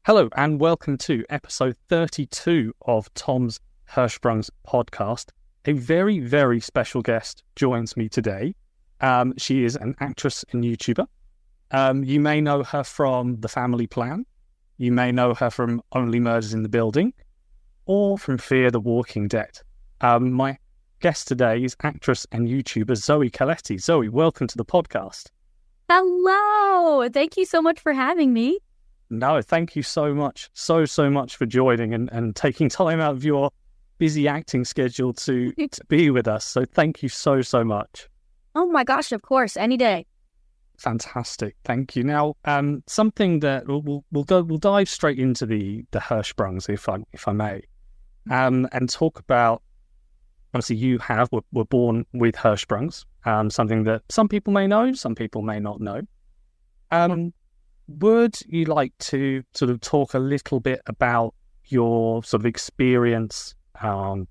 Hello and welcome to episode 32 of Tom's Hirschsprung's podcast. A very, very special guest joins me today. She is an actress and YouTuber. You may know her from The Family Plan. You may know her from Only Murders in the Building or from Fear the Walking Dead. My guest today is actress and YouTuber Zoe Colletti. Zoe, welcome to the podcast. Hello! Thank you so much for having me. No, thank you so much. So much for joining and taking time out of your busy acting schedule to be with us. So thank you so much. Oh my gosh, of course, any day. Fantastic. Thank you. Now, something that we'll dive straight into the Hirschsprungs, if I may, and talk about, obviously you were born with Hirschsprungs, something that some people may know, some people may not know. Would you like to sort of talk a little bit about your sort of experience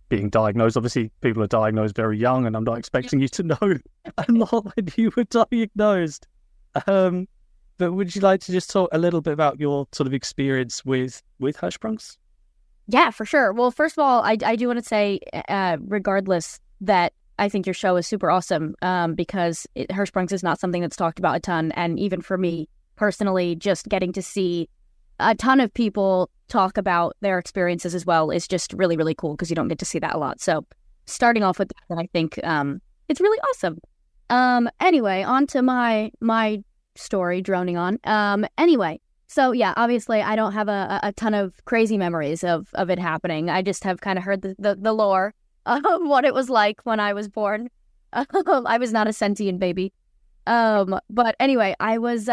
being diagnosed? Obviously, people are diagnosed very young, and I'm not expecting you to know a lot when you were diagnosed. But would you like to just talk a little bit about your sort of experience with Hirschsprungs? Yeah, for sure. Well, first of all, I do want to say, regardless, that I think your show is super awesome because Hirschsprungs is not something that's talked about a ton, and even for me, personally, just getting to see a ton of people talk about their experiences as well is just really, really cool because you don't get to see that a lot. So starting off with that, I think it's really awesome. Anyway, on to my story, droning on. Anyway, so yeah, obviously I don't have a ton of crazy memories of it happening. I just have kind of heard the lore of what it was like when I was born. I was not a sentient baby. But anyway, I was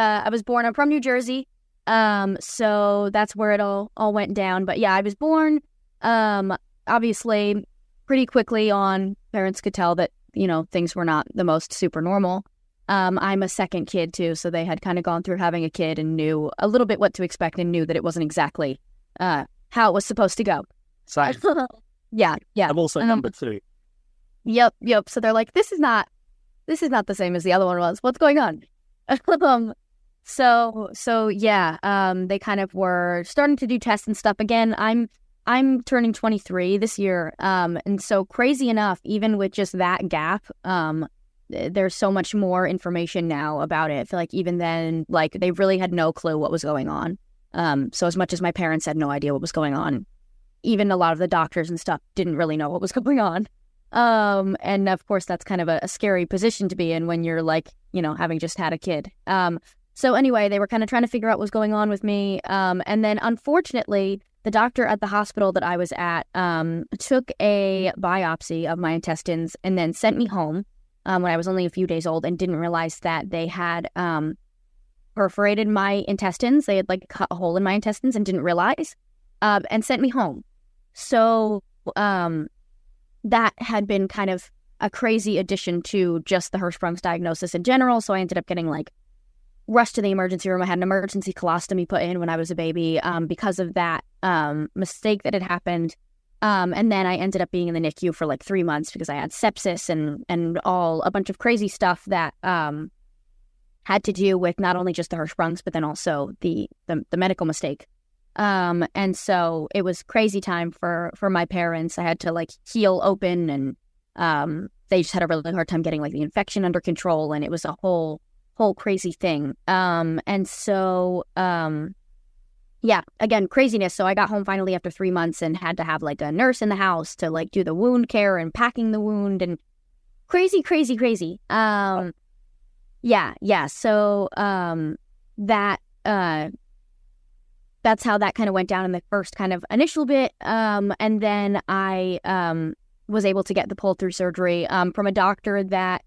born, I'm from New Jersey. So that's where it all went down. But yeah, I was born, obviously pretty quickly on. Parents could tell that, things were not the most super normal. I'm a second kid too. So they had kind of gone through having a kid and knew a little bit what to expect and knew that it wasn't exactly, how it was supposed to go. Same. Yeah. I'm also number two. Yep. So they're like, this is not the same as the other one was. What's going on? So yeah, they kind of were starting to do tests and stuff. Again, I'm turning 23 this year. And so crazy enough, even with just that gap, there's so much more information now about it. I feel like even then, like they really had no clue what was going on. So as much as my parents had no idea what was going on, even a lot of the doctors and stuff didn't really know what was going on. And of course that's kind of a scary position to be in when you're like, having just had a kid. So anyway, they were kind of trying to figure out what was going on with me. And then unfortunately, the doctor at the hospital that I was at, took a biopsy of my intestines and then sent me home, when I was only a few days old and didn't realize that they had, perforated my intestines. They had like cut a hole in my intestines and didn't realize, and sent me home. So, that had been kind of a crazy addition to just the Hirschsprung's diagnosis in general. So I ended up getting like rushed to the emergency room. I had an emergency colostomy put in when I was a baby because of that mistake that had happened. And then I ended up being in the NICU for like 3 months because I had sepsis and a bunch of crazy stuff that had to do with not only just the Hirschsprungs, but then also the medical mistake. And so it was crazy time for my parents. I had to like heal open and they just had a really hard time getting like the infection under control, and it was a whole crazy thing. And so yeah, again, craziness. So I got home finally after 3 months and had to have like a nurse in the house to like do the wound care and packing the wound and crazy. Yeah. So that's how that kind of went down in the first kind of initial bit. And then I was able to get the pull-through surgery from a doctor that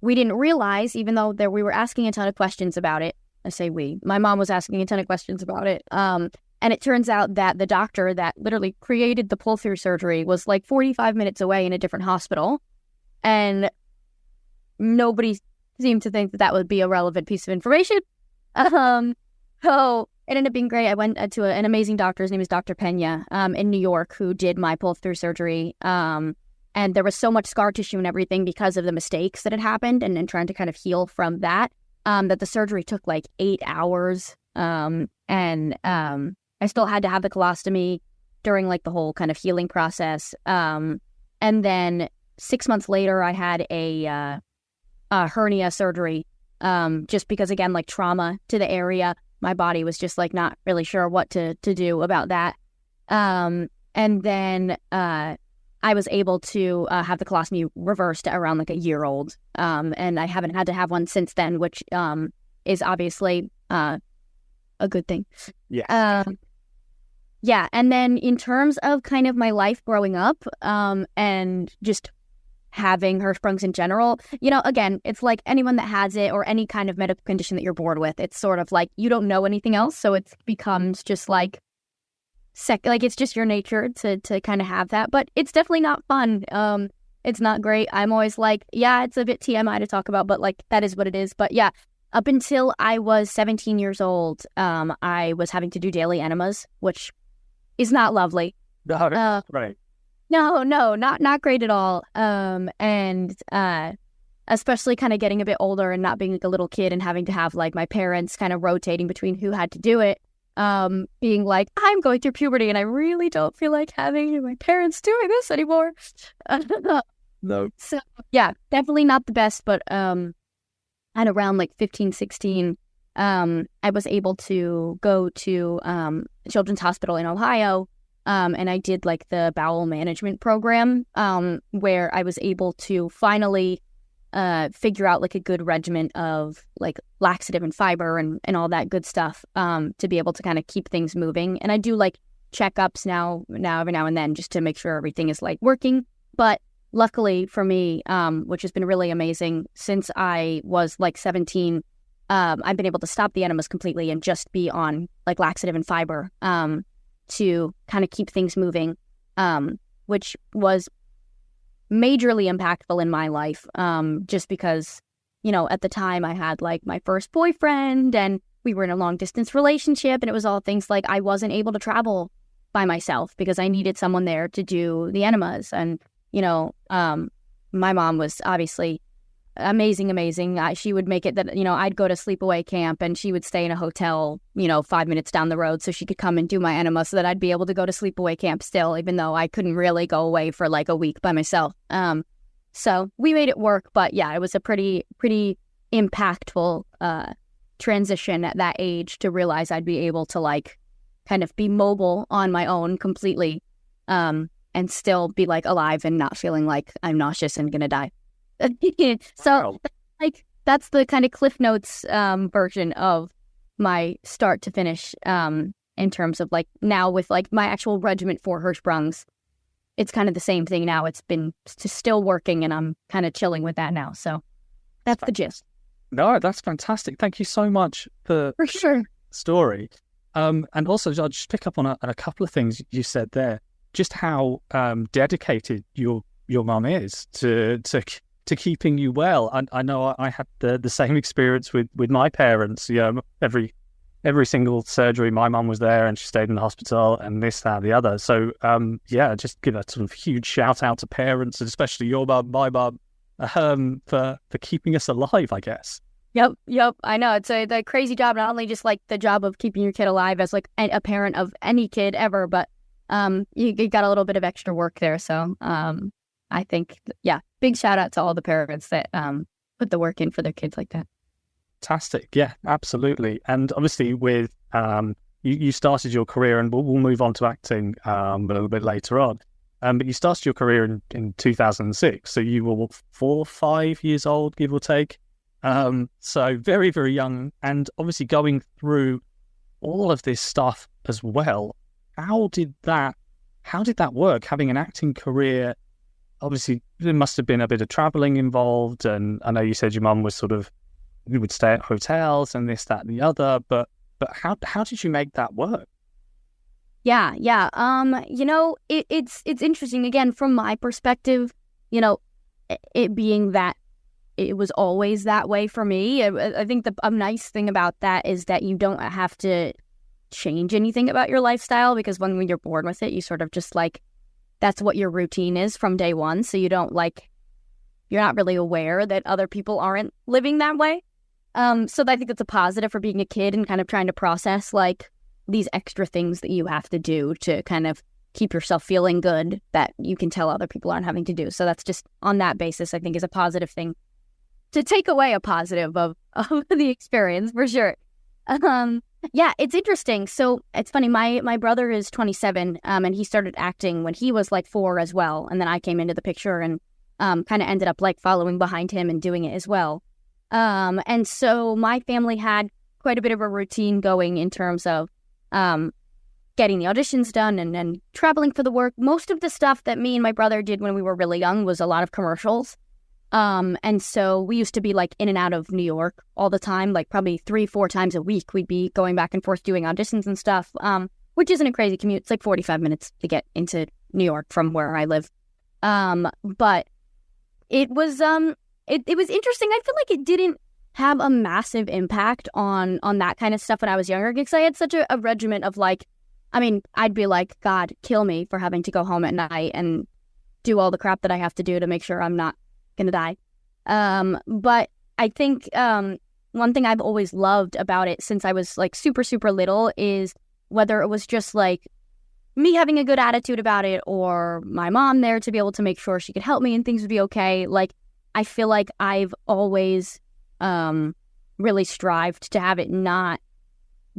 we didn't realize, even though we were asking a ton of questions about it. I say we. My mom was asking a ton of questions about it. And it turns out that the doctor that literally created the pull-through surgery was like 45 minutes away in a different hospital. And nobody seemed to think that would be a relevant piece of information. So it ended up being great. I went to an amazing doctor. His name is Dr. Pena in New York, who did my pull-through surgery. And there was so much scar tissue and everything because of the mistakes that had happened and trying to kind of heal from that, that the surgery took like 8 hours. I still had to have the colostomy during like the whole kind of healing process. And then 6 months later, I had a hernia surgery, just because, again, like trauma to the area. My body was just like not really sure what to do about that. And then I was able to have the colostomy reversed at around like a year old. And I haven't had to have one since then, which is obviously a good thing. Yeah. Yeah. And then in terms of kind of my life growing up and just having Hirschsprungs in general, again, it's like anyone that has it or any kind of medical condition that you're born with, it's sort of like you don't know anything else. So it becomes just like, it's just your nature to kind of have that. But it's definitely not fun. It's not great. I'm always like, yeah, it's a bit TMI to talk about, but like that is what it is. But yeah, up until I was 17 years old, I was having to do daily enemas, which is not lovely. No, right. No, not great at all. And especially kind of getting a bit older and not being like a little kid and having to have like my parents kind of rotating between who had to do it. Being like, I'm going through puberty and I really don't feel like having my parents doing this anymore. No. So yeah, definitely not the best, but at around like 15, 16, I was able to go to Children's Hospital in Ohio. And I did like the bowel management program, where I was able to finally figure out like a good regimen of like laxative and fiber and all that good stuff, to be able to kind of keep things moving. And I do like checkups now every now and then just to make sure everything is like working. But luckily for me, which has been really amazing, since I was like 17, I've been able to stop the enemas completely and just be on like laxative and fiber, to kind of keep things moving, which was majorly impactful in my life, just because, at the time I had like my first boyfriend and we were in a long distance relationship, and it was all things like I wasn't able to travel by myself because I needed someone there to do the enemas. And, my mom was obviously amazing. She would make it that, I'd go to sleepaway camp and she would stay in a hotel, 5 minutes down the road so she could come and do my enema so that I'd be able to go to sleepaway camp still, even though I couldn't really go away for like a week by myself. So we made it work. But yeah, it was a pretty impactful transition at that age to realize I'd be able to like kind of be mobile on my own completely, and still be like alive and not feeling like I'm nauseous and gonna die. So like that's the kind of Cliff Notes version of my start to finish, in terms of like now with like my actual regimen for Hirschsprungs. It's kind of the same thing now. It's been still working and I'm kind of chilling with that now. So that's the gist. No, that's fantastic. Thank you so much for sure. Story. And also I'll just pick up on a couple of things you said there, just how dedicated your mum is to keeping you well. I know I had the same experience with my parents. Every single surgery, my mum was there and she stayed in the hospital and this, that, the other. So just give a sort of huge shout out to parents, and especially your mum, my mum, for keeping us alive, I guess. Yep. I know it's the crazy job. Not only just like the job of keeping your kid alive as like a parent of any kid ever, but you got a little bit of extra work there. So I think, big shout out to all the parents that put the work in for their kids like that. Fantastic. Yeah, absolutely. And obviously with you started your career, and we'll move on to acting a little bit later on. But you started your career in 2006. So you were 4 or 5 years old, give or take. So very, very young, and obviously going through all of this stuff as well. How did that work? Having an acting career, obviously there must have been a bit of traveling involved, and I know you said your mum was you would stay at hotels and this, that, and the other, but how did you make that work? Yeah. It's interesting, again, from my perspective, it being that it was always that way for me. I think a nice thing about that is that you don't have to change anything about your lifestyle, because when you're born with it, you sort of just like, that's what your routine is from day one. So you don't you're not really aware that other people aren't living that way. So I think that's a positive for being a kid and kind of trying to process like these extra things that you have to do to kind of keep yourself feeling good that you can tell other people aren't having to do. So that's just on that basis, I think, is a positive thing to take away a positive of the experience for sure. Yeah, it's interesting. So it's funny. My brother is 27, and he started acting when he was like 4 as well. And then I came into the picture and kind of ended up like following behind him and doing it as well. And so my family had quite a bit of a routine going in terms of getting the auditions done and traveling for the work. Most of the stuff that me and my brother did when we were really young was a lot of commercials. And so we used to be like in and out of New York all the time, like probably 3-4 times a week. We'd be going back and forth doing auditions and stuff, which isn't a crazy commute. It's like 45 minutes to get into New York from where I live. But it was it was interesting. I feel like it didn't have a massive impact on that kind of stuff when I was younger, because I had such a regiment of like, I mean, I'd be like, God, kill me for having to go home at night and do all the crap that I have to do to make sure I'm not gonna die. But I think one thing I've always loved about it since I was like super, super little is whether it was just like me having a good attitude about it or my mom there to be able to make sure she could help me and things would be okay. Like, I feel like I've always really strived to have it not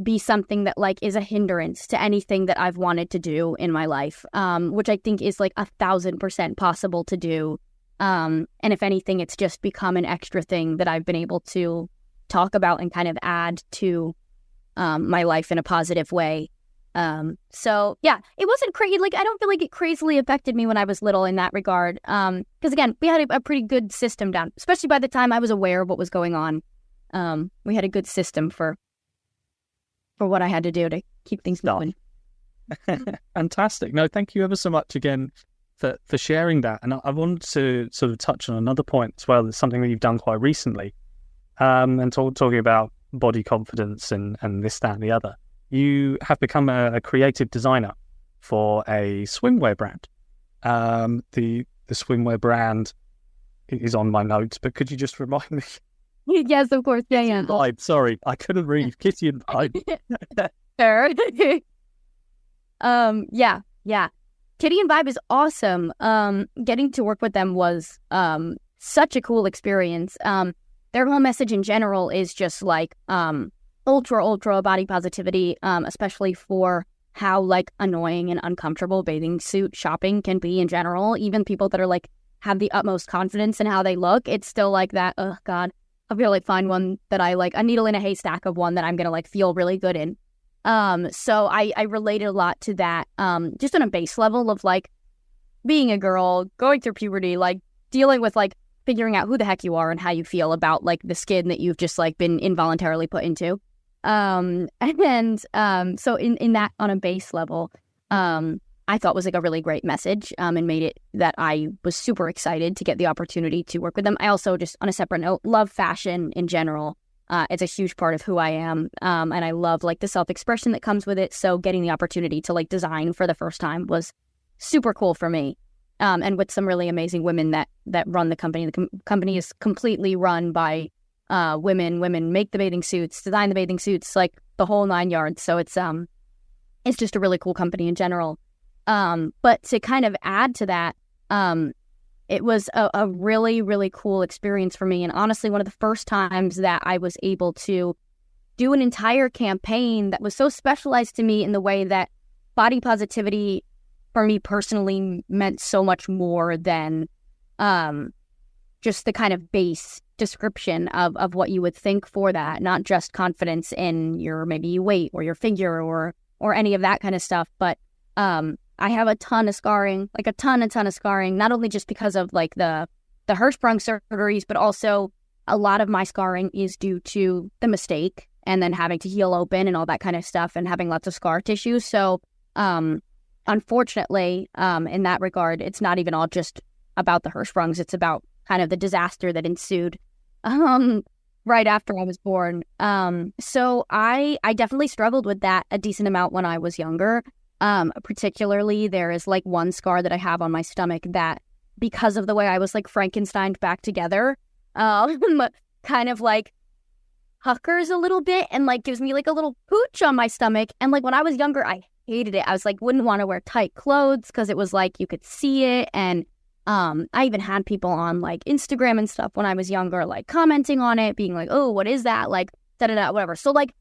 be something that like is a hindrance to anything that I've wanted to do in my life, which I think is like 1,000% possible to do. And if anything, it's just become an extra thing that I've been able to talk about and kind of add to my life in a positive way. So yeah, it wasn't crazy. Like, I don't feel like it crazily affected me when I was little in that regard. Because again, we had a pretty good system down, especially by the time I was aware of what was going on. We had a good system for what I had to do to keep things going. Fantastic. No, thank you ever so much again for sharing that. And I wanted to sort of touch on another point as well. It's something that you've done quite recently, and talking about body confidence and this, that, and the other. You have become a creative designer for a swimwear brand. The swimwear brand is on my notes, but could you just remind me? Yes, of course. Yeah. Vibe. Sorry, I couldn't read. Kitty and Vibe. Sure. Yeah. Kitty and Vibe is awesome. Getting to work with them was such a cool experience. Their whole message in general is just like ultra body positivity, especially for how like annoying and uncomfortable bathing suit shopping can be in general. Even people that are like have the utmost confidence in how they look, it's still like that. Oh God, I'll be able to like find one that I like, a needle in a haystack of one that I'm gonna like feel really good in. So I related a lot to that, just on a base level of like being a girl, going through puberty, like dealing with like figuring out who the heck you are and how you feel about like the skin that you've just like been involuntarily put into. So in that, on a base level, I thought was like a really great message, and made it that I was super excited to get the opportunity to work with them. I also, just on a separate note, love fashion in general. It's a huge part of who I am, and I love like the self-expression that comes with it. So getting the opportunity to like design for the first time was super cool for me, and with some really amazing women that run the company. The company is completely run by women. Women make the bathing suits, design the bathing suits, like the whole 9 yards. So it's just a really cool company in general. But to kind of add to that, it was a really, really cool experience for me. And honestly, one of the first times that I was able to do an entire campaign that was so specialized to me in the way that body positivity for me personally meant so much more than just the kind of base description of what you would think for that, not just confidence in your maybe weight or your figure or any of that kind of stuff. But I have a ton of scarring, like a ton of scarring, not only just because of like the Hirschsprung surgeries, but also a lot of my scarring is due to the mistake and then having to heal open and all that kind of stuff and having lots of scar tissue. So unfortunately, in that regard, it's not even all just about the Hirschsprungs. It's about kind of the disaster that ensued right after I was born. So I definitely struggled with that a decent amount when I was younger. Particularly, there is like one scar that I have on my stomach that, because of the way I was like Frankensteined back together, kind of like puckers a little bit and like gives me like a little pooch on my stomach. And like when I was younger, I hated it. I was like, wouldn't want to wear tight clothes because it was like you could see it. And I even had people on like Instagram and stuff when I was younger, like commenting on it, being like, oh, what is that? Like, da-da-da, whatever. So like,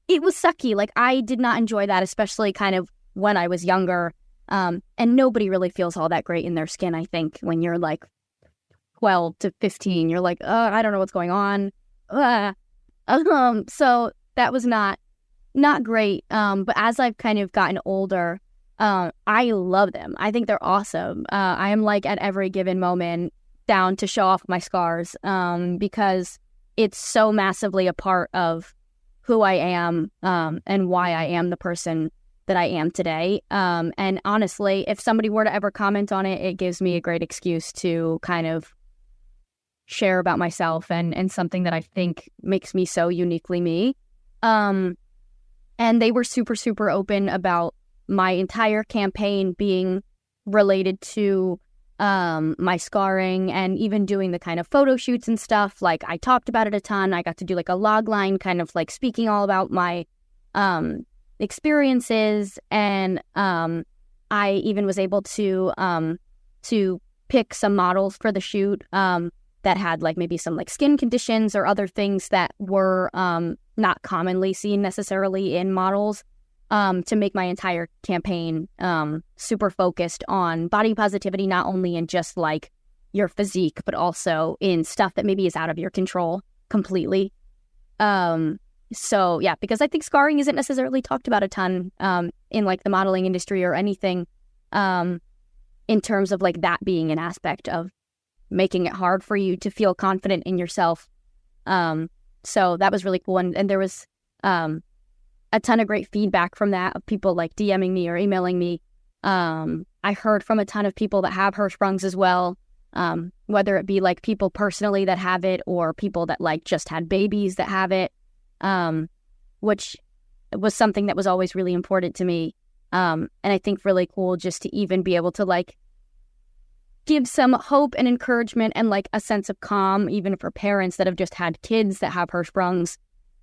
it was sucky. Like, I did not enjoy that, especially kind of when I was younger. And nobody really feels all that great in their skin, I think, when you're like 12 to 15. You're like, I don't know what's going on. So that was not great. But as I've kind of gotten older, I love them. I think they're awesome. I am like at every given moment down to show off my scars because it's so massively a part of who I am and why I am the person that I am today. And honestly, if somebody were to ever comment on it, it gives me a great excuse to kind of share about myself and something that I think makes me so uniquely me. And they were super, super open about my entire campaign being related to my scarring and even doing the kind of photo shoots and stuff. Like, I talked about it a ton. I got to do like a log line kind of like speaking all about my experiences. And I even was able to pick some models for the shoot that had like maybe some like skin conditions or other things that were not commonly seen necessarily in models, to make my entire campaign super focused on body positivity, not only in just like your physique, but also in stuff that maybe is out of your control completely. So yeah, because I think scarring isn't necessarily talked about a ton in like the modeling industry or anything, in terms of like that being an aspect of making it hard for you to feel confident in yourself. So that was really cool. And there was a ton of great feedback from that, of people like DMing me or emailing me. I heard from a ton of people that have Hirschsprungs as well, whether it be like people personally that have it or people that like just had babies that have it, which was something that was always really important to me. And I think really cool just to even be able to like give some hope and encouragement and like a sense of calm, even for parents that have just had kids that have Hirschsprungs,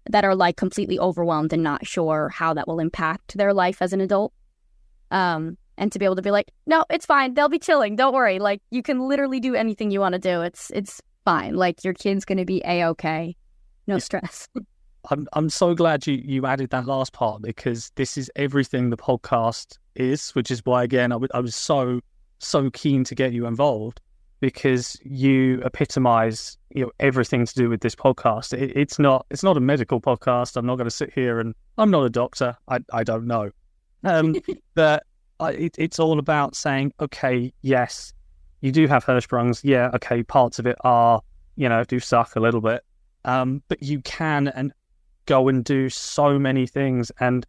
that are like completely overwhelmed and not sure how that will impact their life as an adult. And to be able to be like, no, it's fine. They'll be chilling. Don't worry. Like, you can literally do anything you want to do. It's fine. Like, your kid's going to be A-okay. No stress. I'm so glad you added that last part, because this is everything the podcast is, which is why, again, I was so keen to get you involved, because you epitomize, everything to do with this podcast. It's not a medical podcast. I'm not going to sit here and I'm not a doctor. I don't know. But it's all about saying, okay, yes, you do have Hirschsprungs. Yeah, okay, parts of it are, do suck a little bit. But you can and go and do so many things, and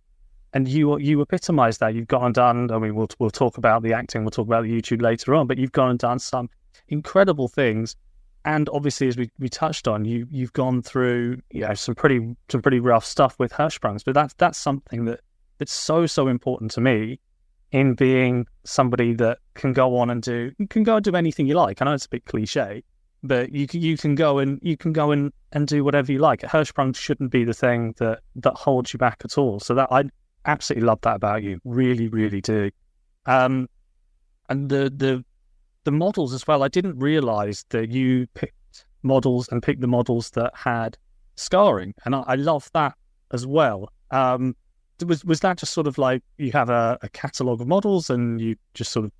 you epitomize that. You've gone and done. I mean, we'll talk about the acting. We'll talk about the YouTube later on. But you've gone and done some incredible things, and obviously, as we touched on, you've gone through some pretty rough stuff with Hirschsprungs. But that's something that's so important to me, in being somebody that can go on and do anything you like. I know it's a bit cliche, but you can go and do whatever you like. Hirschsprung shouldn't be the thing that holds you back at all. So that I absolutely love that about you, really, really do. And the models as well. I didn't realize that you picked the models that had scarring, and I love that as well. Was that just sort of like you have a catalogue of models and you just sort of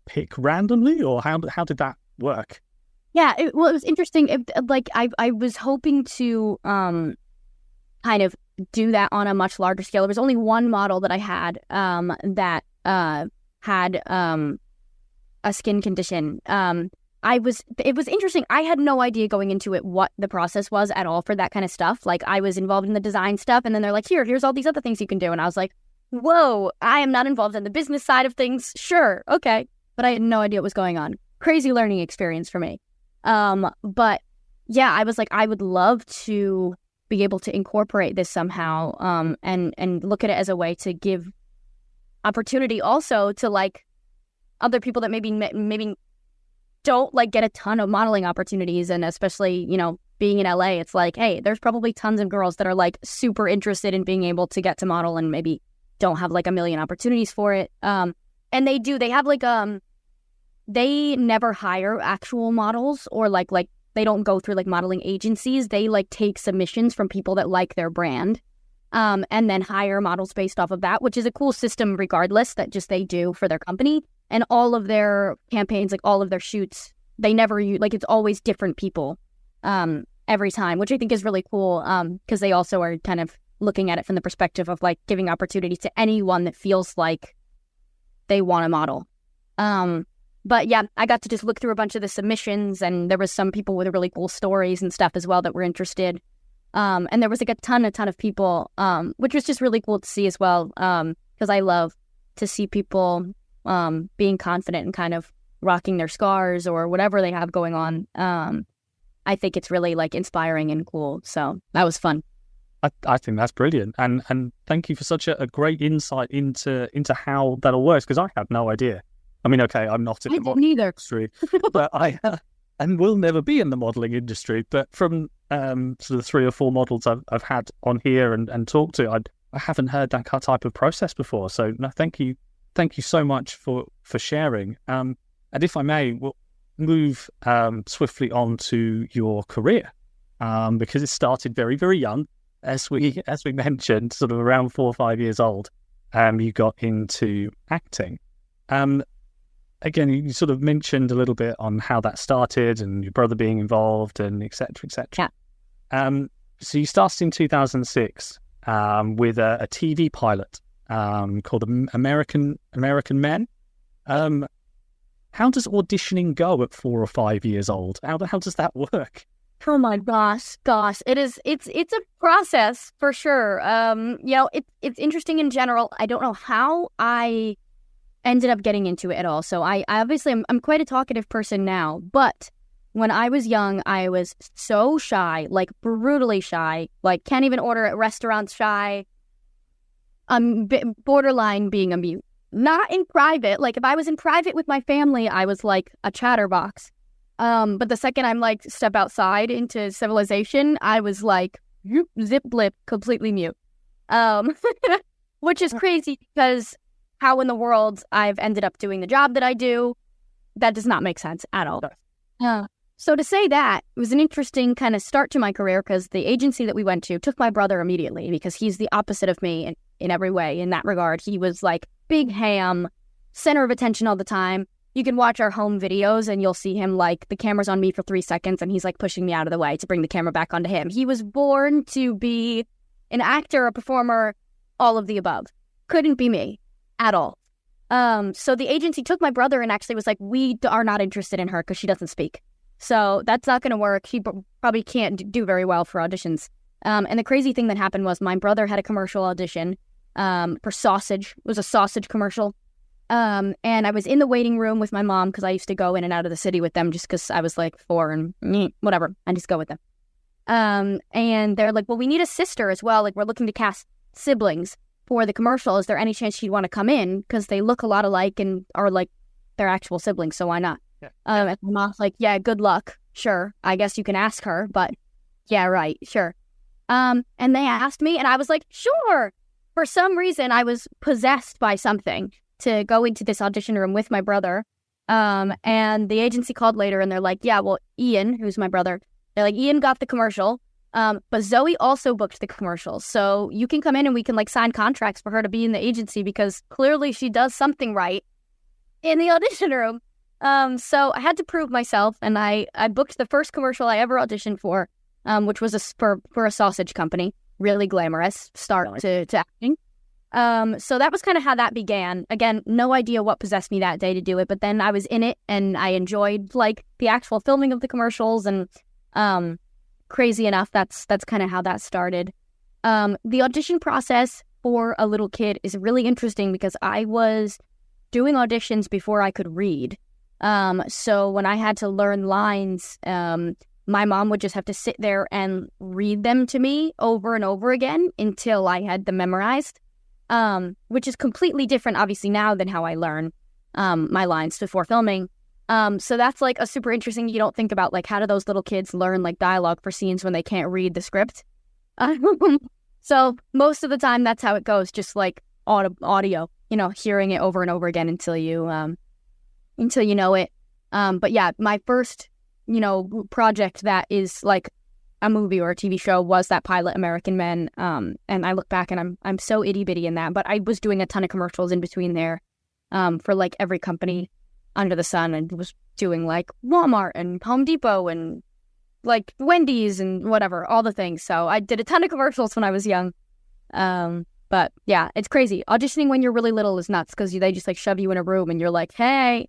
pick randomly, or how did that work? Yeah, it was interesting. I was hoping to kind of do that on a much larger scale. There was only one model that I had that had a skin condition. It was interesting. I had no idea going into it what the process was at all for that kind of stuff. Like, I was involved in the design stuff, and then they're like, here's all these other things you can do. And I was like, whoa, I am not involved in the business side of things. Sure, okay. But I had no idea what was going on. Crazy learning experience for me. But yeah, I was like, I would love to be able to incorporate this somehow, and look at it as a way to give opportunity also to like other people that maybe don't like get a ton of modeling opportunities, and especially, being in LA, it's like, hey, there's probably tons of girls that are like super interested in being able to get to model and maybe don't have like a million opportunities for it. And they have like, they never hire actual models or like they don't go through like modeling agencies. They like take submissions from people that like their brand, and then hire models based off of that, which is a cool system regardless that just they do for their company. And all of their campaigns, like all of their shoots, they never use, like it's always different people every time, which I think is really cool because they also are kind of looking at it from the perspective of like giving opportunity to anyone that feels like they want to model. But yeah, I got to just look through a bunch of the submissions, and there was some people with really cool stories and stuff as well that were interested. And there was like a ton of people, which was just really cool to see as well. Because I love to see people being confident and kind of rocking their scars or whatever they have going on. I think it's really like inspiring and cool. So that was fun. I think that's brilliant. And thank you for such a great insight into how that all works, because I had no idea. I mean, okay, I'm not in the modeling industry, but I and will never be in the modeling industry. But from sort of 3 or 4 models I've had on here and talked to, I haven't heard that type of process before. So no, thank you so much for sharing. And if I may, we'll move swiftly on to your career, because it started very, very young, as we mentioned, sort of around 4 or 5 years old. You got into acting. Again, you sort of mentioned a little bit on how that started and your brother being involved and et cetera, et cetera. Yeah. So you started in 2006 with a TV pilot called American Men. How does auditioning go at 4 or 5 years old? How does that work? Oh my gosh. It's a process for sure. It's interesting in general. I don't know how I ended up getting into it at all. So I obviously I'm quite a talkative person now, but when I was young, I was so shy, like brutally shy, like can't even order at restaurants shy. Borderline being a mute. Not in private. Like if I was in private with my family, I was like a chatterbox. But the second I'm like step outside into civilization, I was like zip blip, completely mute. Which is crazy because how in the world I've ended up doing the job that I do, that does not make sense at all. So to say that, it was an interesting kind of start to my career because the agency that we went to took my brother immediately because he's the opposite of me in every way. In that regard, he was like big ham, center of attention all the time. You can watch our home videos and you'll see him like the camera's on me for 3 seconds and he's like pushing me out of the way to bring the camera back onto him. He was born to be an actor, a performer, all of the above. Couldn't be me at all. So the agency took my brother and actually was like, we are not interested in her because she doesn't speak. So that's not going to work. He probably can't do very well for auditions. And the crazy thing that happened was my brother had a commercial audition for sausage. It was a sausage commercial. And I was in the waiting room with my mom because I used to go in and out of the city with them just because I was like 4 and whatever. I just go with them. And they're like, well, we need a sister as well. Like we're looking to cast siblings for the commercial. Is there any chance she'd want to come in? Because they look a lot alike and are like their actual siblings. So why not? Yeah. And my mom's like, yeah, good luck. Sure. I guess you can ask her, but yeah, right. Sure. And they asked me and I was like, sure. For some reason, I was possessed by something to go into this audition room with my brother. And the agency called later and they're like, yeah, well, Ian, who's my brother, they're like, Ian got the commercial. But Zoe also booked the commercial. So you can come in and we can like sign contracts for her to be in the agency because clearly she does something right in the audition room. So I had to prove myself and I booked the first commercial I ever auditioned for, which was for a sausage company. Really glamorous start to acting. So that was kind of how that began. Again, no idea what possessed me that day to do it, but then I was in it and I enjoyed like the actual filming of the commercials and crazy enough, that's kind of how that started. The audition process for a little kid is really interesting because I was doing auditions before I could read. So when I had to learn lines, my mom would just have to sit there and read them to me over and over again until I had them memorized, which is completely different, obviously, now than how I learn my lines before filming. So that's like a super interesting. You don't think about like how do those little kids learn like dialogue for scenes when they can't read the script. So most of the time that's how it goes, just like audio, hearing it over and over again until you know it. But yeah, my first, project that is like a movie or a TV show was that pilot American Men. And I look back and I'm so itty bitty in that, but I was doing a ton of commercials in between there, for like every company under the sun, and was doing like Walmart and Home Depot and like Wendy's and whatever, all the things. So I did a ton of commercials when I was young. But yeah, it's crazy. Auditioning when you're really little is nuts because they just like shove you in a room and you're like, hey,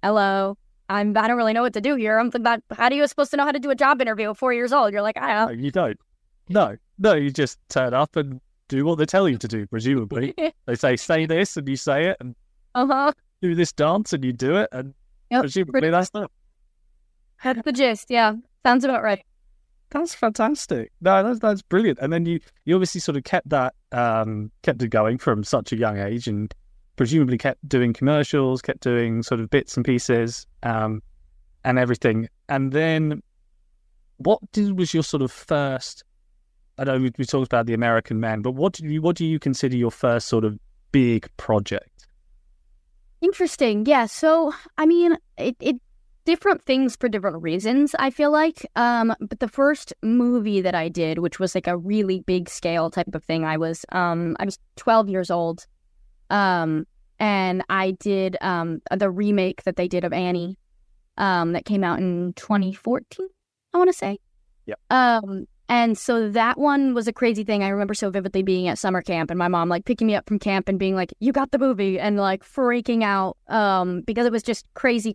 hello, I don't really know what to do here. I'm thinking about how are you supposed to know how to do a job interview at 4 years old? You're like, I don't know. No, you don't. No, you just turn up and do what they tell you to do, presumably. They say this and you say it, and do this dance and you do it, and presumably that's it. That's the gist, yeah. Sounds about right. That's fantastic. No, that's brilliant. And then you obviously sort of kept it going from such a young age, and presumably kept doing commercials, kept doing sort of bits and pieces, and everything. And then was your sort of first, I know we talked about the American Men, but what do you consider your first sort of big project? Interesting. Yeah. So, I mean, it different things for different reasons, I feel like. But the first movie that I did, which was like a really big scale type of thing, I was 12 years old. And I did the remake that they did of Annie, that came out in 2014, I want to say. Yeah. And so that one was a crazy thing. I remember so vividly being at summer camp and my mom like picking me up from camp and being like, you got the movie, and like freaking out because it was just crazy.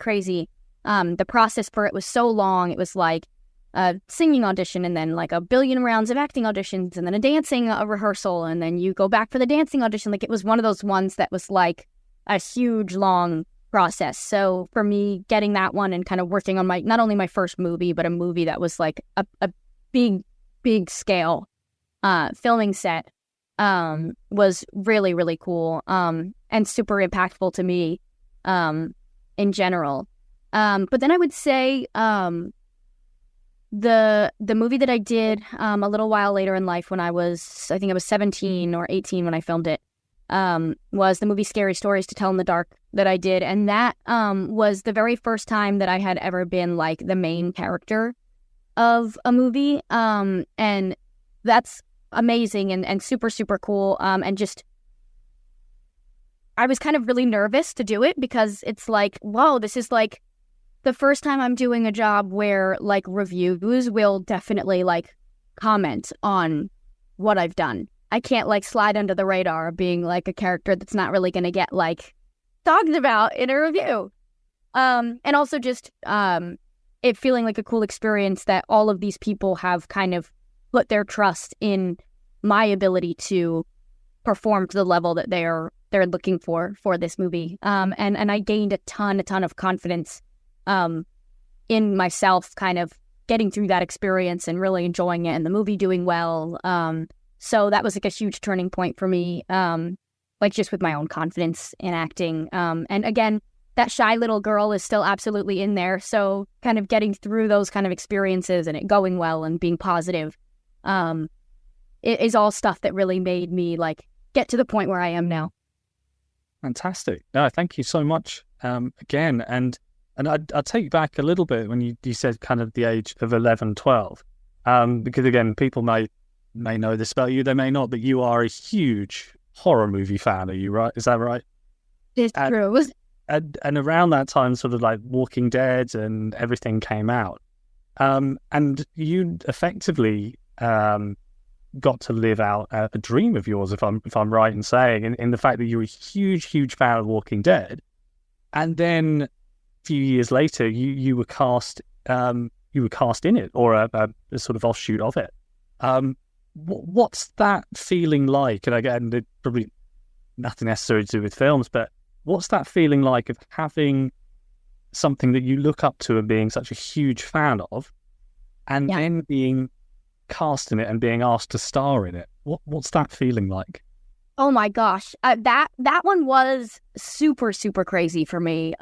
The process for it was so long. It was like a singing audition and then like a billion rounds of acting auditions and then a dancing rehearsal, and then you go back for the dancing audition. Like it was one of those ones that was like a huge long process. So for me, getting that one and kind of working on not only my first movie, but a movie that was like a big scale filming set was really, really cool and super impactful to me in general. But then I would say the movie that I did a little while later in life when I was 17 or 18 when I filmed it, was the movie Scary Stories to Tell in the Dark that I did. And that was the very first time that I had ever been like the main character of a movie. And that's amazing and super, super cool. And just, I was kind of really nervous to do it because it's like, whoa, this is like the first time I'm doing a job where like reviews will definitely like comment on what I've done. I can't like slide under the radar being like a character that's not really going to get like talked about in a review. And also just it feeling like a cool experience that all of these people have kind of put their trust in my ability to perform to the level that they're looking for this movie. And I gained a ton of confidence in myself, kind of getting through that experience and really enjoying it, and the movie doing well. So that was like a huge turning point for me, like just with my own confidence in acting. And again, that shy little girl is still absolutely in there. So kind of getting through those kind of experiences and it going well and being positive, it is all stuff that really made me like get to the point where I am now. Fantastic. No, thank you so much again. And I'll take you back a little bit when you said kind of the age of 11, 12, because again, people may know this about you, they may not, but you are a huge horror movie fan, are you right? Is that right? It's true. And around that time, sort of like Walking Dead and everything came out, and you effectively got to live out a dream of yours, if I'm right in saying, in the fact that you're a huge fan of Walking Dead, and then a few years later, you were cast in it, or a sort of offshoot of it. What's that feeling like? And again, it probably nothing necessarily to do with films, but what's that feeling like of having something that you look up to and being such a huge fan of, and then being cast in it and being asked to star in it? What's that feeling like? Oh my gosh, that one was super crazy for me.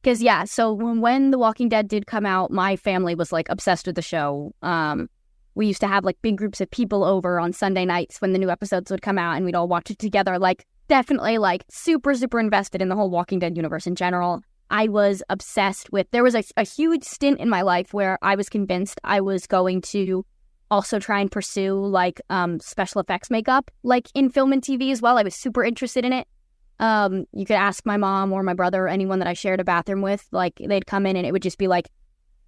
Because, yeah, so when The Walking Dead did come out, my family was, like, obsessed with the show. We used to have, like, big groups of people over on Sunday nights when the new episodes would come out, and we'd all watch it together. Like, definitely, like, super, super invested in the whole Walking Dead universe in general. I was obsessed with... There was a huge stint in my life where I was convinced I was going to also try and pursue, like, special effects makeup, like, in film and TV as well. I was super interested in it. You could ask my mom or my brother or anyone that I shared a bathroom with. Like, they'd come in and it would just be, like,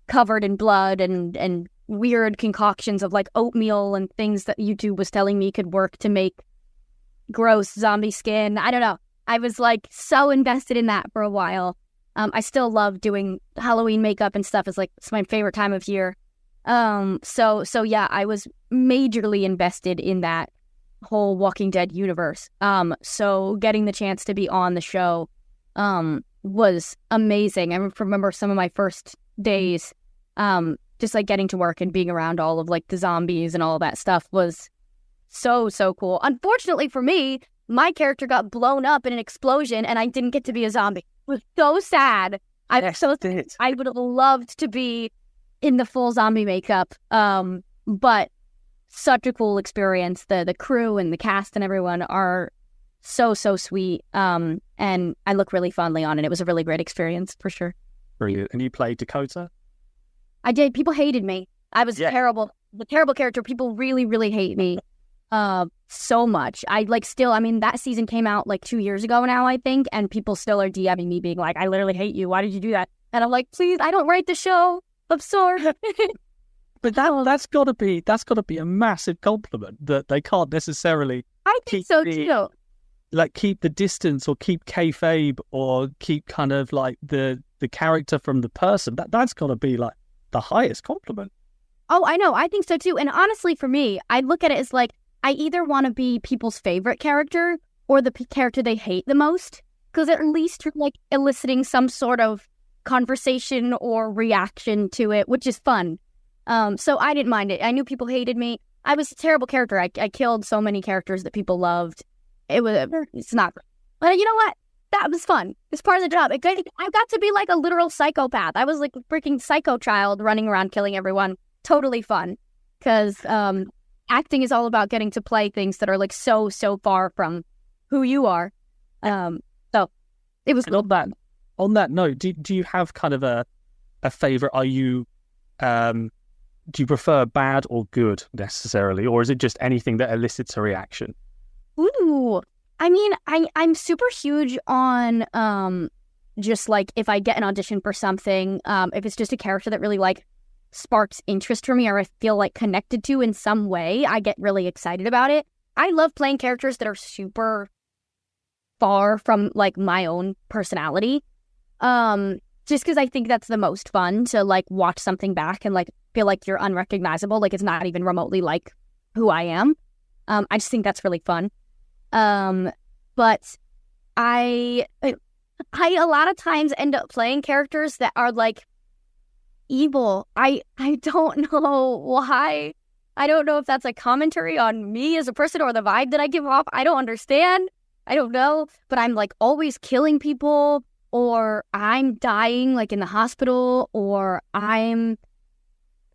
covered in blood and weird concoctions of, like, oatmeal and things that YouTube was telling me could work to make gross zombie skin. I don't know. I was, like, so invested in that for a while. I still love doing Halloween makeup and stuff. It's my favorite time of year. So yeah, I was majorly invested in that whole Walking Dead universe. So getting the chance to be on the show, was amazing. I remember some of my first days, just like getting to work and being around all of like the zombies and all that stuff was so cool. Unfortunately for me, my character got blown up in an explosion and I didn't get to be a zombie. It was so sad. I would have loved to be in the full zombie makeup. But such a cool experience. The crew and the cast and everyone are so sweet. And I look really fondly on it. It was a really great experience for sure. Brilliant. And you played Dakota? I did. People hated me. I was terrible. The terrible character. People really hate me. So much. That season came out like 2 years ago now, I think, and people still are DMing me being like, I literally hate you. Why did you do that? And I'm like, please, I don't write the show. I'm sorry. But that's got to be a massive compliment that they can't necessarily. I think so too. Like keep the distance or keep kayfabe or keep kind of like the character from the person. That's got to be like the highest compliment. Oh, I know. I think so too. And honestly, for me, I look at it as like I either want to be people's favorite character or the character they hate the most, because at least you're like eliciting some sort of conversation or reaction to it, which is fun. So I didn't mind it. I knew people hated me. I was a terrible character. I killed so many characters that people loved. It's not, but you know what? That was fun. It's part of the job. I got to be like a literal psychopath. I was like a freaking psycho child running around killing everyone. Totally fun. Because acting is all about getting to play things that are like so far from who you are. So it was cool. On that note, do you have kind of a favorite? Are you do you prefer bad or good necessarily, or is it just anything that elicits a reaction? Ooh, I mean, I'm super huge on just like if I get an audition for something, if it's just a character that really like sparks interest for me or I feel like connected to in some way, I get really excited about it. I love playing characters that are super far from like my own personality. Just because I think that's the most fun to like watch something back and like feel like you're unrecognizable, like it's not even remotely like who I am. I just think that's really fun. But I a lot of times end up playing characters that are like evil. I don't know why. I don't know if that's a commentary on me as a person or the vibe that I give off. I don't understand. I don't know. But I'm like always killing people, or I'm dying like in the hospital, or I'm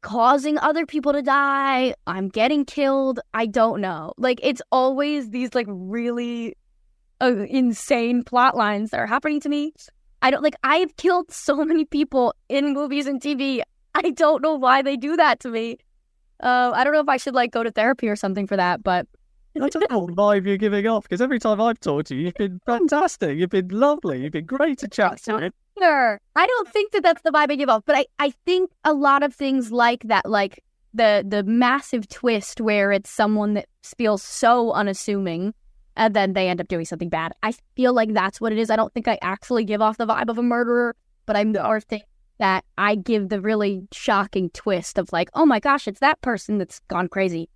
causing other people to die. I'm getting killed. I don't know. Like it's always these like really insane plot lines that are happening to me. I've killed so many people in movies and TV. I don't know why they do that to me. I don't know if I should like go to therapy or something for that, but I don't know what vibe you're giving off, because every time I've talked to you, you've been fantastic. You've been lovely. You've been great to chat to. Sure. I don't think that that's the vibe I give off, but I think a lot of things like that, like the massive twist where it's someone that feels so unassuming and then they end up doing something bad. I feel like that's what it is. I don't think I actually give off the vibe of a murderer, but I more think that I give the really shocking twist of like, oh my gosh, it's that person that's gone crazy.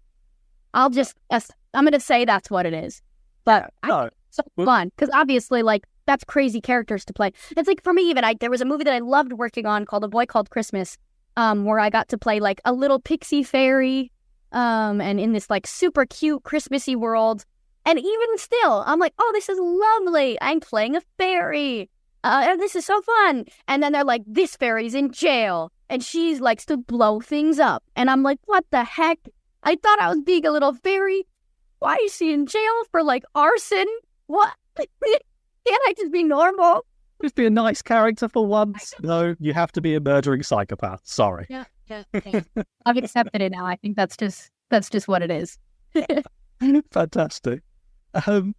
I'm going to say that's what it is. But it's so fun because obviously like that's crazy characters to play. It's like for me even, there was a movie that I loved working on called A Boy Called Christmas, where I got to play like a little pixie fairy, and in this like super cute Christmassy world. And even still, I'm like, oh, this is lovely. I'm playing a fairy. and this is so fun. And then they're like, this fairy's in jail, and she likes to blow things up. And I'm like, what the heck? I thought I was being a little fairy. Why is she in jail for like arson? What? Can't I just be normal? Just be a nice character for once. No, you have to be a murdering psychopath. Sorry. Yeah. I've accepted it now. I think that's just what it is. Fantastic. I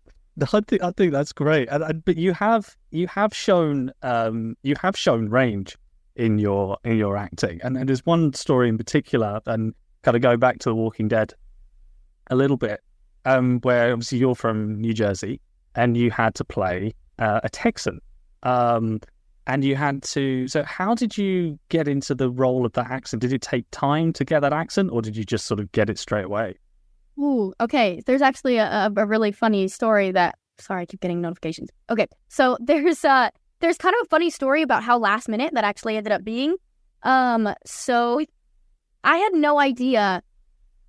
think that's great. But you have shown range in your acting, and there's one story in particular, and kind of going back to The Walking Dead a little bit, where obviously you're from New Jersey and you had to play a Texan. And you had to. So, how did you get into the role of that accent? Did it take time to get that accent, or did you just sort of get it straight away? Ooh, okay. There's actually a really funny story that. Sorry, I keep getting notifications. Okay, so there's kind of a funny story about how last minute that actually ended up being. So I had no idea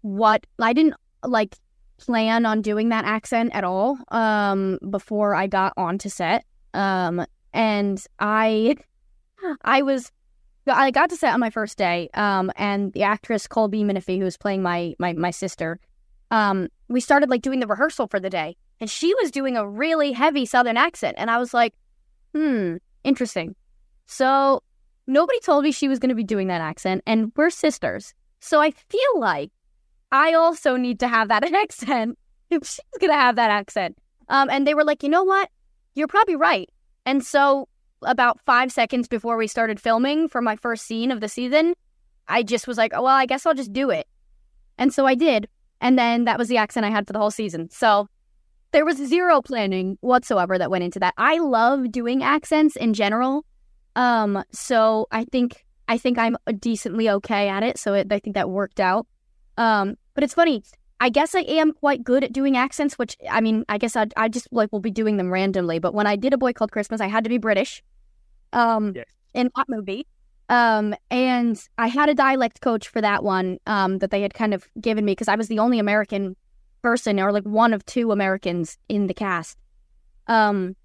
I didn't like plan on doing that accent at all. Before I got onto set. And I got to set on my first day, and the actress Colby Minifie, who was playing my sister, we started like doing the rehearsal for the day, and she was doing a really heavy Southern accent, and I was like, interesting. So nobody told me she was going to be doing that accent, and we're sisters, so I feel like I also need to have that accent if she's going to have that accent. And they were like, you know what? You're probably right. And so about 5 seconds before we started filming for my first scene of the season, I just was like, oh, well, I guess I'll just do it. And so I did. And then that was the accent I had for the whole season. So there was zero planning whatsoever that went into that. I love doing accents in general. So I think I'm decently okay at it. So I think that worked out. But it's funny. I guess I am quite good at doing accents, which, I mean, I guess I just like will be doing them randomly. But when I did A Boy Called Christmas, I had to be British in that movie. And I had a dialect coach for that one that they had kind of given me because I was the only American person, or like one of two Americans in the cast. And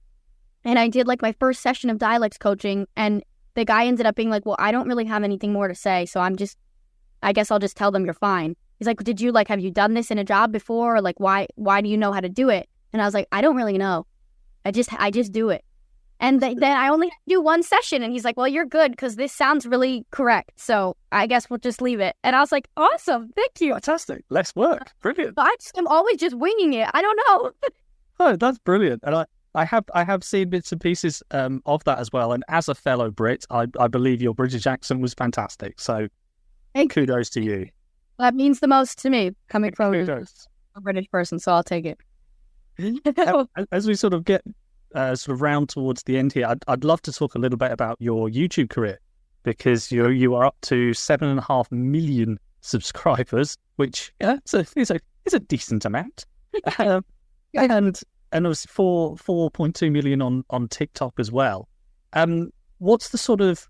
I did like my first session of dialect coaching, and the guy ended up being like, well, I don't really have anything more to say, so I guess I'll just tell them you're fine. He's like, have you done this in a job before? Or like, why do you know how to do it? And I was like, I don't really know. I just do it. And then I only do one session. And he's like, well, you're good because this sounds really correct. So I guess we'll just leave it. And I was like, awesome. Thank you. Fantastic. Less work. Brilliant. I'm always just winging it. I don't know. Oh, that's brilliant. And I have seen bits and pieces of that as well. And as a fellow Brit, I believe your British accent was fantastic. So kudos to you. That means the most to me, coming from a British person, so I'll take it. As we sort of get round towards the end here, I'd love to talk a little bit about your YouTube career, because you are up to 7.5 million subscribers, which is a decent amount, and it was 4.2 million on TikTok as well. What's the sort of,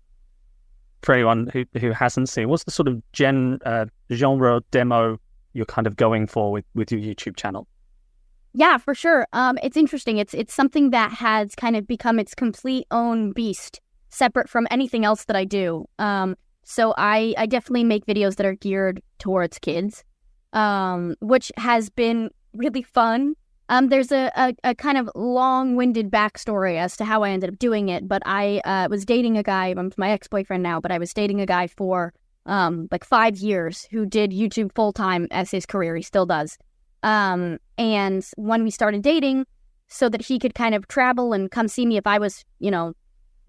for anyone who hasn't seen, what's the sort of genre demo you're kind of going for with your YouTube channel? Yeah, for sure. It's interesting. It's something that has kind of become its complete own beast, separate from anything else that I do. So I definitely make videos that are geared towards kids, which has been really fun. There's a kind of long-winded backstory as to how I ended up doing it, but I was dating a guy. I'm my ex-boyfriend now, but I was dating a guy for like 5 years who did YouTube full-time as his career. He still does. And when we started dating, so that he could kind of travel and come see me if I was,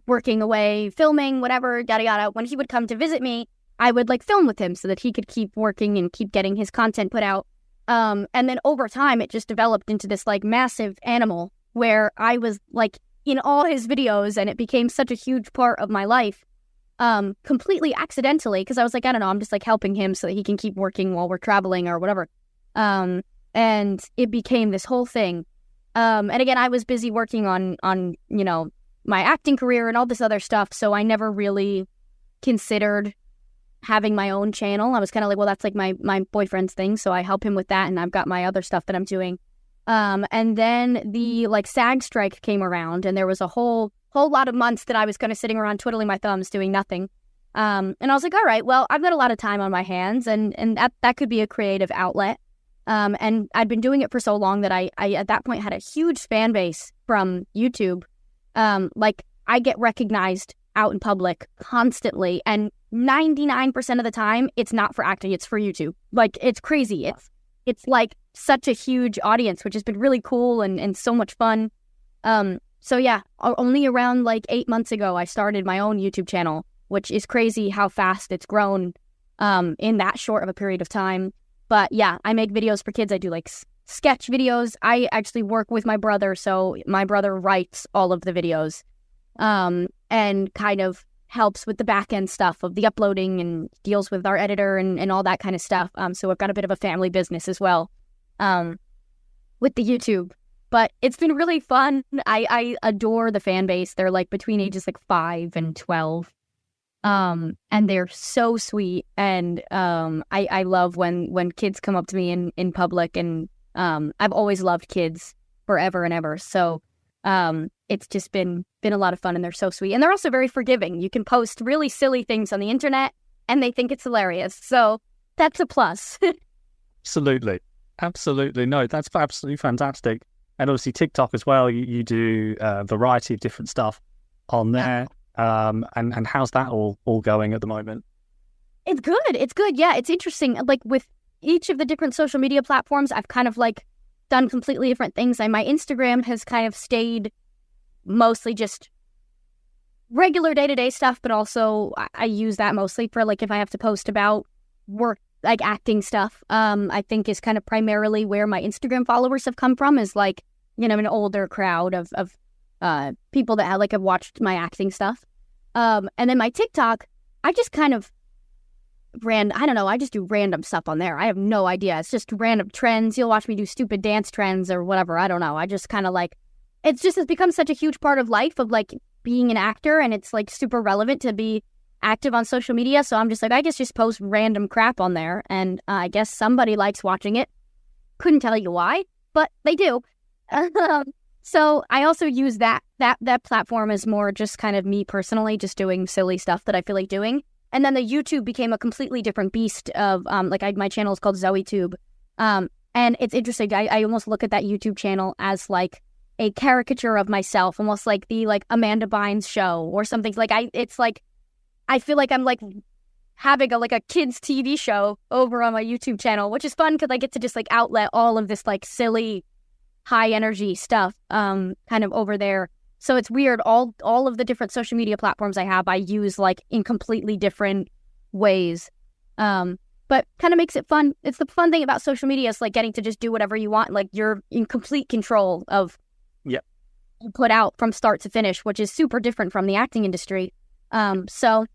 working away, filming, whatever, yada yada, when he would come to visit me, I would like film with him so that he could keep working and keep getting his content put out. And then over time, it just developed into this like massive animal where I was like in all his videos, and it became such a huge part of my life, completely accidentally, because I was like, I don't know, I'm just like helping him so that he can keep working while we're traveling or whatever. And it became this whole thing. And again, I was busy working on my acting career and all this other stuff, so I never really considered having my own channel. I was kind of like, well, that's like my boyfriend's thing, so I help him with that, and I've got my other stuff that I'm doing. And then the like SAG strike came around, and there was a whole whole lot of months that I was kind of sitting around twiddling my thumbs doing nothing. And I was like, all right, well, I've got a lot of time on my hands, and that could be a creative outlet. And I'd been doing it for so long that I at that point had a huge fan base from YouTube. Like, I get recognized out in public constantly, and 99% of the time, it's not for acting, it's for YouTube. Like, it's crazy. It's like such a huge audience, which has been really cool and so much fun. So yeah, only around like 8 months ago, I started my own YouTube channel, which is crazy how fast it's grown in that short of a period of time. But yeah, I make videos for kids. I do like sketch videos. I actually work with my brother, so my brother writes all of the videos and kind of helps with the back end stuff of the uploading and deals with our editor and all that kind of stuff. So I've got a bit of a family business as well with the YouTube. But it's been really fun. I adore the fan base. They're like between ages like 5 and 12. And they're so sweet. And I love when kids come up to me in public. And I've always loved kids forever and ever. So it's just been a lot of fun, and they're so sweet. And they're also very forgiving. You can post really silly things on the internet and they think it's hilarious. So that's a plus. Absolutely. No, that's absolutely fantastic. And obviously TikTok as well, you do a variety of different stuff on there. Yeah. And how's that all going at the moment? It's good. Yeah, it's interesting. Like with each of the different social media platforms, I've kind of like done completely different things. And my Instagram has kind of stayed mostly just regular day-to-day stuff, but also I use that mostly for like if I have to post about work, like acting stuff. I think is kind of primarily where my Instagram followers have come from, is like, you know, an older crowd of people that have watched my acting stuff. And then my TikTok, I just kind of I just do random stuff on there. I have no idea. It's just random trends. You'll watch me do stupid dance trends or whatever. I don't know. I just kind of like, it's become such a huge part of life of like being an actor, and it's like super relevant to be active on social media. So I'm just like, I guess just post random crap on there, and I guess somebody likes watching it. Couldn't tell you why, but they do. So I also use that platform as more just kind of me personally, just doing silly stuff that I feel like doing. And then the YouTube became a completely different beast of my channel is called Zoe Tube. And it's interesting. I almost look at that YouTube channel as like a caricature of myself, almost like the like Amanda Bynes show or something. Like I feel like I'm like having a kids TV show over on my YouTube channel, which is fun because I get to just like outlet all of this like silly high energy stuff kind of over there. So it's weird. All of the different social media platforms I have, I use like in completely different ways. But kind of makes it fun. It's the fun thing about social media is like getting to just do whatever you want. Like you're in complete control of you put out from start to finish, which is super different from the acting industry. So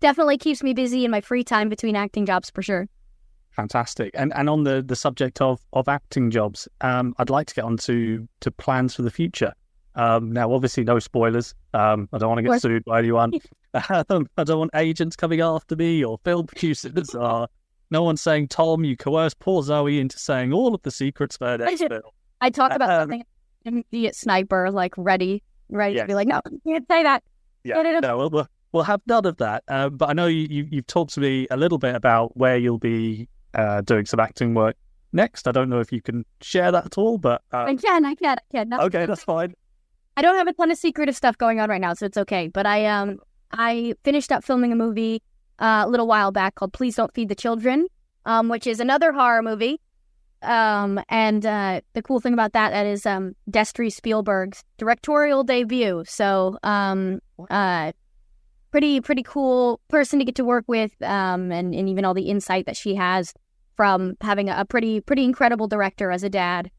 definitely keeps me busy in my free time between acting jobs for sure. Fantastic. And on the subject of acting jobs, I'd like to get on to plans for the future. Now, obviously, no spoilers. I don't want to get sued by anyone. I don't want agents coming after me or film producers. No one's saying, Tom, you coerced poor Zoe into saying all of the secrets for her next film. I talk about something, an immediate sniper, like ready to be like, no, you can't say that. Yeah, no, we'll have none of that. But I know you've talked to me a little bit about where you'll be doing some acting work next. I don't know if you can share that at all, but I can. No, okay, that's fine. I don't have a ton of secretive stuff going on right now, so it's okay. But I finished up filming a movie a little while back called Please Don't Feed the Children, which is another horror movie. And the cool thing about that is Destry Spielberg's directorial debut. So pretty cool person to get to work with, and even all the insight that she has from having a pretty incredible director as a dad,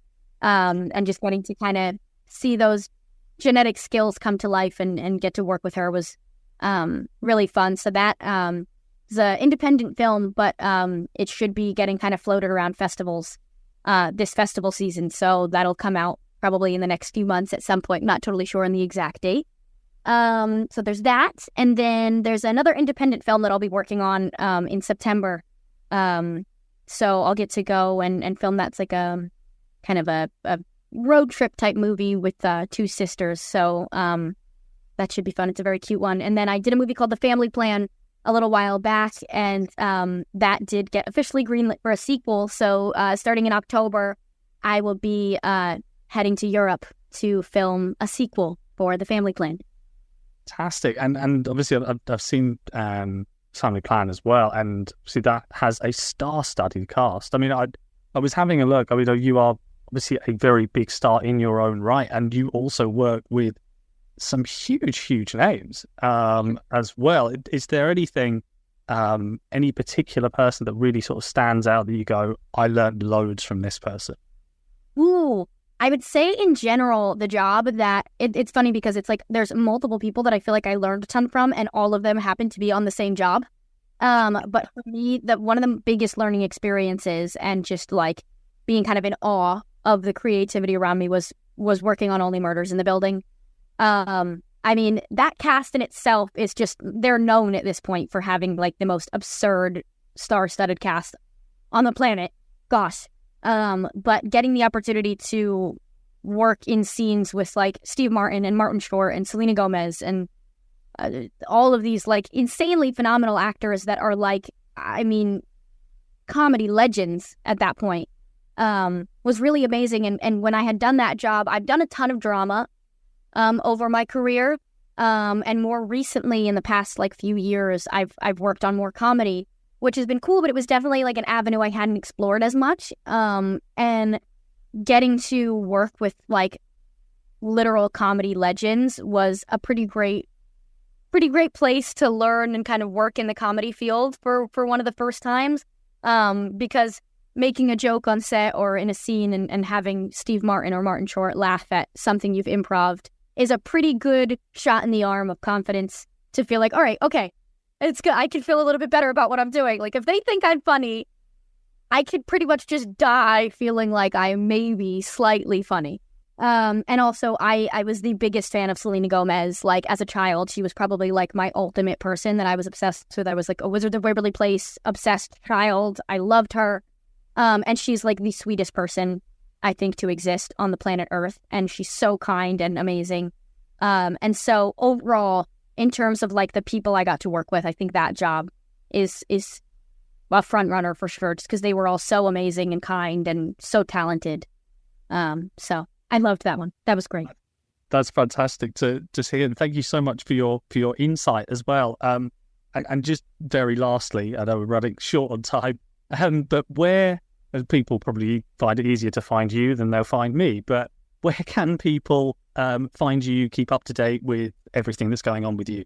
and just getting to kind of see those genetic skills come to life and get to work with her was really fun. So that is an independent film, but it should be getting kind of floated around festivals this festival season. So that'll come out probably in the next few months at some point. Not totally sure on the exact date. So there's that. And then there's another independent film that I'll be working on in September. So I'll get to go and film. That's like a kind of a road trip type movie with two sisters. So that should be fun. It's a very cute one. And then I did a movie called The Family Plan a little while back, and that did get officially greenlit for a sequel. So starting in October, I will be heading to Europe to film a sequel for The Family Plan. Fantastic. And obviously I've seen Family Plan as well, and see that has a star-studded cast. I mean, I was having a look. I mean, you are obviously a very big star in your own right, and you also work with some huge names as well. Is there anything, any particular person that really sort of stands out that you go, I learned loads from this person? Ooh, I would say in general, the job that it's funny because it's like there's multiple people that I feel like I learned a ton from, and all of them happen to be on the same job. But for me, one of the biggest learning experiences and just like being kind of in awe of the creativity around me was working on Only Murders in the Building. I mean, that cast in itself is just, they're known at this point for having like the most absurd star-studded cast on the planet. Gosh. But getting the opportunity to work in scenes with like Steve Martin and Martin Short and Selena Gomez and all of these like insanely phenomenal actors that are like, I mean, comedy legends at that point, was really amazing. And when I had done that job, I've done a ton of drama over my career. And more recently in the past like few years, I've worked on more comedy, which has been cool, but it was definitely like an avenue I hadn't explored as much. And getting to work with like literal comedy legends was a pretty great place to learn and kind of work in the comedy field for one of the first times. Because making a joke on set or in a scene and having Steve Martin or Martin Short laugh at something you've improv'd is a pretty good shot in the arm of confidence to feel like, all right, okay, it's good. I can feel a little bit better about what I'm doing. Like if they think I'm funny, I could pretty much just die feeling like I may be slightly funny. And also I was the biggest fan of Selena Gomez. Like as a child, she was probably like my ultimate person that I was obsessed with. I was like a Wizard of Waverly Place obsessed child. I loved her. And she's like the sweetest person I think to exist on the planet Earth. And she's so kind and amazing. And so overall, in terms of like the people I got to work with, I think that job is a front runner for sure, just because they were all so amazing and kind and so talented. So I loved that one. That was great. That's fantastic to hear. And thank you so much for your insight as well. And just very lastly, I know we're running short on time, but where, as people probably find it easier to find you than they'll find me, but where can people find you, keep up to date with everything that's going on with you?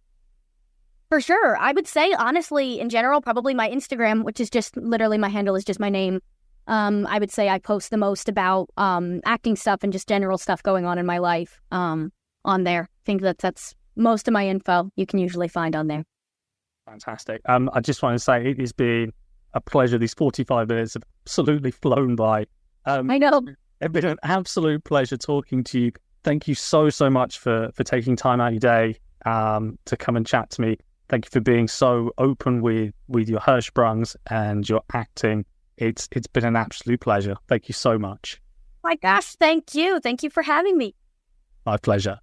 For sure. I would say, honestly, in general, probably my Instagram, which is just literally my handle is just my name. I would say I post the most about acting stuff and just general stuff going on in my life on there. I think that's most of my info you can usually find on there. Fantastic. I just want to say it has been a pleasure. These 45 minutes have absolutely flown by. I know. It's been an absolute pleasure talking to you. Thank you so much for taking time out of your day to come and chat to me. Thank you for being so open with your Hirschsprungs and your acting. It's been an absolute pleasure. Thank you so much. My gosh, thank you. Thank you for having me. My pleasure.